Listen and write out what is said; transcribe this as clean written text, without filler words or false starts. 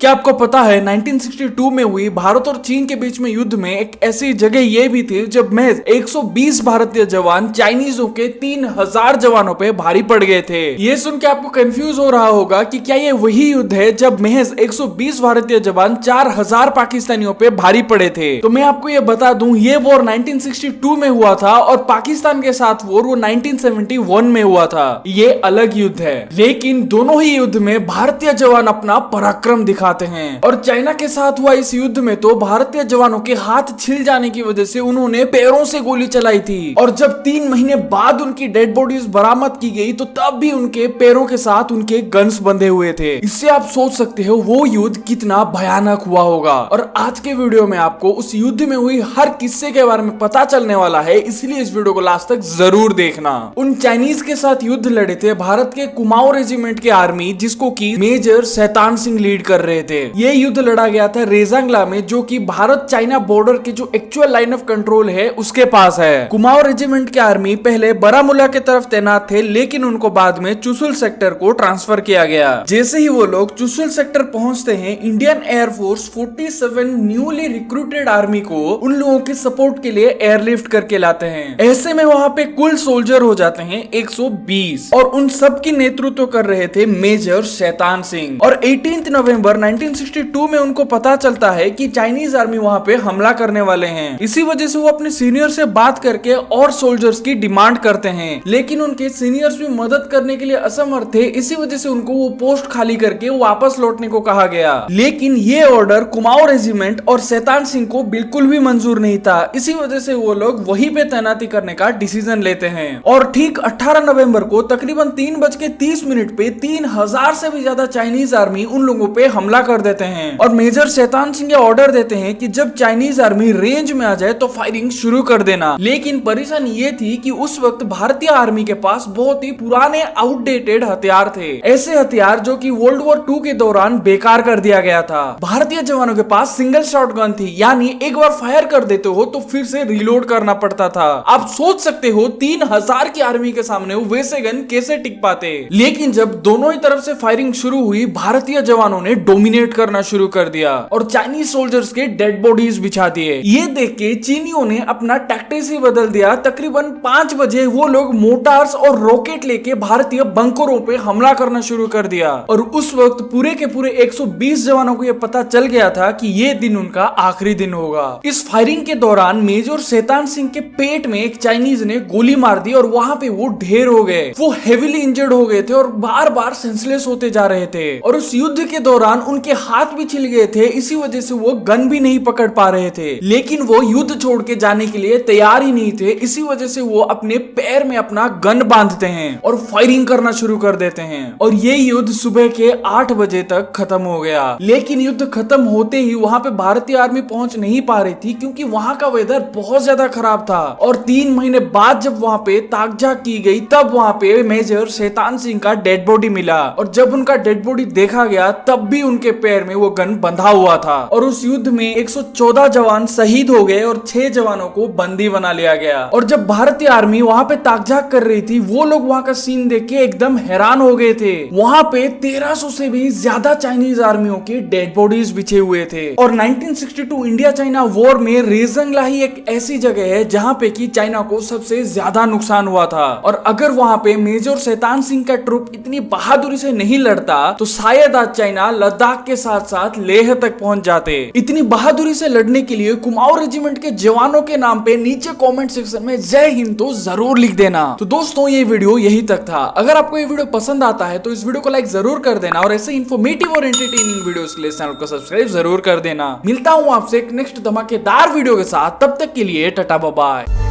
क्या आपको पता है 1962 में हुई भारत और चीन के बीच में युद्ध में एक ऐसी जगह ये भी थी जब महज 120 भारतीय जवान चाइनीजों के 3000 जवानों पे भारी पड़ गए थे। ये सुन के आपको कंफ्यूज हो रहा होगा कि क्या ये वही युद्ध है जब महज 120 भारतीय जवान 4000 पाकिस्तानियों पे भारी पड़े थे। तो मैं आपको ये बता दूं, ये वॉर 1962 में हुआ था और पाकिस्तान के साथ वॉर वो 1971 में हुआ था। ये अलग युद्ध है, लेकिन दोनों ही युद्ध में भारतीय जवान अपना पराक्रम दिखाते हैं। और चाइना के साथ हुआ इस युद्ध में तो भारतीय जवानों के हाथ छिल जाने की वजह से उन्होंने पैरों से गोली चलाई थी। और जब 3 महीने बाद उनकी डेड बॉडीज बरामद की गई तो तब भी उनके पैरों के साथ उनके गन्स बंधे हुए थे। इससे आप सोच सकते हो वो युद्ध कितना भयानक हुआ होगा। और आज के वीडियो में आपको उस युद्ध में हुई हर किस्से के बारे में पता चलने वाला है, इसलिए इस वीडियो को लास्ट तक जरूर देखना। उन चाइनीज के साथ युद्ध लड़े थे भारत के कुमाऊं रेजिमेंट के आर्मी, जिसको की मेजर शैतान सिंह लीड कर रहे थे। ये युद्ध लड़ा गया था रेजांगला में, जो कि भारत चाइना बॉर्डर के जो एक्चुअल लाइन ऑफ कंट्रोल है उसके पास है। कुमाऊं रेजिमेंट के आर्मी पहले बारामूला के तरफ तैनात थे, लेकिन उनको बाद में चुशुल सेक्टर को ट्रांसफर किया गया। जैसे ही वो लोग चुशुल सेक्टर पहुंचते हैं, Indian air force 47 newly recruited army को उन लोगों के सपोर्ट के लिए एयरलिफ्ट करके लाते हैं। ऐसे में वहां पे कुल सोल्जर हो जाते हैं 120 और उन सब की नेतृत्व कर रहे थे मेजर शैतान सिंह। और 18 नवंबर 1962 में उनको पता चलता है कि चाइनीज आर्मी वहां पे हमला करने वाले हैं। इसी वजह से वो अपने सीनियर से बात करके और सोल्जर्स की डिमांड करते हैं, लेकिन उनके सीनियर्स भी मदद करने के लिए असमर्थ थे। इसी वजह से उनको वो पोस्ट खाली करके वापस लौटने को कहा गया। लेकिन ये ऑर्डर कुमाऊं रेजिमेंट और शैतान सिंह को बिल्कुल भी मंजूर नहीं था। इसी वजह से वो लोग वहीं पे तैनाती करने का डिसीजन लेते हैं। और ठीक 18 नवंबर को तकरीबन 3:30 पे 3000 से भी ज्यादा चाइनीज आर्मी उन लोगों पे हमला कर देते हैं। और मेजर शैतान सिंह ये ऑर्डर देते हैं कि जब चाइनीज आर्मी रेंज में आ जाए तो फायरिंग शुरू कर देना। लेकिन परेशानी ये थी कि उस वक्त भारतीय आर्मी के पास बहुत ही पुराने आउटडेटेड हथियार थे, ऐसे हथियार जो कि वर्ल्ड वॉर 2 के दौरान बेकार कर दिया गया था। भारतीय जवानों के पास सिंगल शॉट गन थी, यानी एक बार फायर कर देते हो तो फिर से रिलोड करना पड़ता था। आप सोच सकते हो 3000 की आर्मी के सामने वैसे गन कैसे टिक पाते। लेकिन जब दोनों ही तरफ से फायरिंग शुरू हुई, भारतीय जवानों ने डोमिनेट करना शुरू कर दिया और चाइनीज सोल्जर्स के डेड बॉडीज बिछा दिए। ये देख के चीनियों ने अपना टैक्टिक्स ही बदल दिया। तकरीबन 5 बजे वो लोग मोटार्स और रॉकेट लेके भारतीय बंकरों पे हमला करना शुरू कर दिया। और उस वक्त पूरे के पूरे 120 जवानों को यह पता चल गया था कि ये दिन उनका आखिरी दिन होगा। इस फायरिंग के दौरान मेजर शैतान सिंह के पेट में एक चाइनीज ने गोली मार दी और वहां पे वो ढेर हो गए। वो हेविली इंजर्ड हो गए थे और बार बार सेंसलेस होते जा रहे थे। और उस युद्ध के दौरान उनके हाथ भी छिल गए थे, इसी वजह से वो गन भी नहीं पकड़ पा रहे थे। लेकिन वो युद्ध छोड़ के जाने के लिए तैयार ही नहीं थे, इसी वजह से वो अपने पैर में अपना गन बांधते हैं और फायरिंग करना शुरू कर देते हैं। और ये युद्ध सुबह के 8 बजे तक खत्म हो गया। लेकिन युद्ध खत्म होते ही वहां पे भारतीय आर्मी पहुंच नहीं पा रही थी, क्योंकि वहां का वेदर बहुत ज्यादा खराब था। और 3 महीने बाद जब वहां पे ताकझाक की गई, तब वहां पे मेजर शैतान सिंह का डेड बॉडी मिला। और जब उनका डेड बॉडी देखा गया, तब भी उनके पैर में वो गन बंधा हुआ था। और उस युद्ध में 114 जवान शहीद हो गए और 6 जवानों को बंदी बना लिया गया। और जब भारतीय आर्मी वहां पे ताकझाक कर रही थी, वो लोग वहां का सीन देख के एकदम हैरान हो गए थे। वहां पे 1300 से भी ज्यादा चाइनीज आर्मियों के डेड बॉडीज बिछे हुए थे। और 1962 इंडिया चाइना वॉर में रेजांगला ही एक ऐसी जगह है जहां पे कि चाइना को सबसे ज्यादा नुकसान हुआ था। और अगर वहां पे मेजर शैतान सिंह का ट्रुप इतनी बहादुरी से नहीं लड़ता तो शायद आज चाइना लद्दाख के साथ साथ लेह तक पहुंच जाते। इतनी बहादुरी से लड़ने के लिए कुमाऊं रेजिमेंट के जवानों के नाम पे नीचे कमेंट सेक्शन में जय हिंद तो जरूर लिख देना। तो दोस्तों, ये वीडियो यही तक था। अगर आपको ये वीडियो पसंद आता है तो इस वीडियो को लाइक जरूर कर देना और ऐसे इन्फॉर्मेटिव और एंटरटेनिंग वीडियोस के लिए चैनल को सब्सक्राइब जरूर कर देना। मिलता हूं आपसे एक नेक्स्ट धमाकेदार वीडियो के साथ, तब तक के लिए टाटा बाय बाय।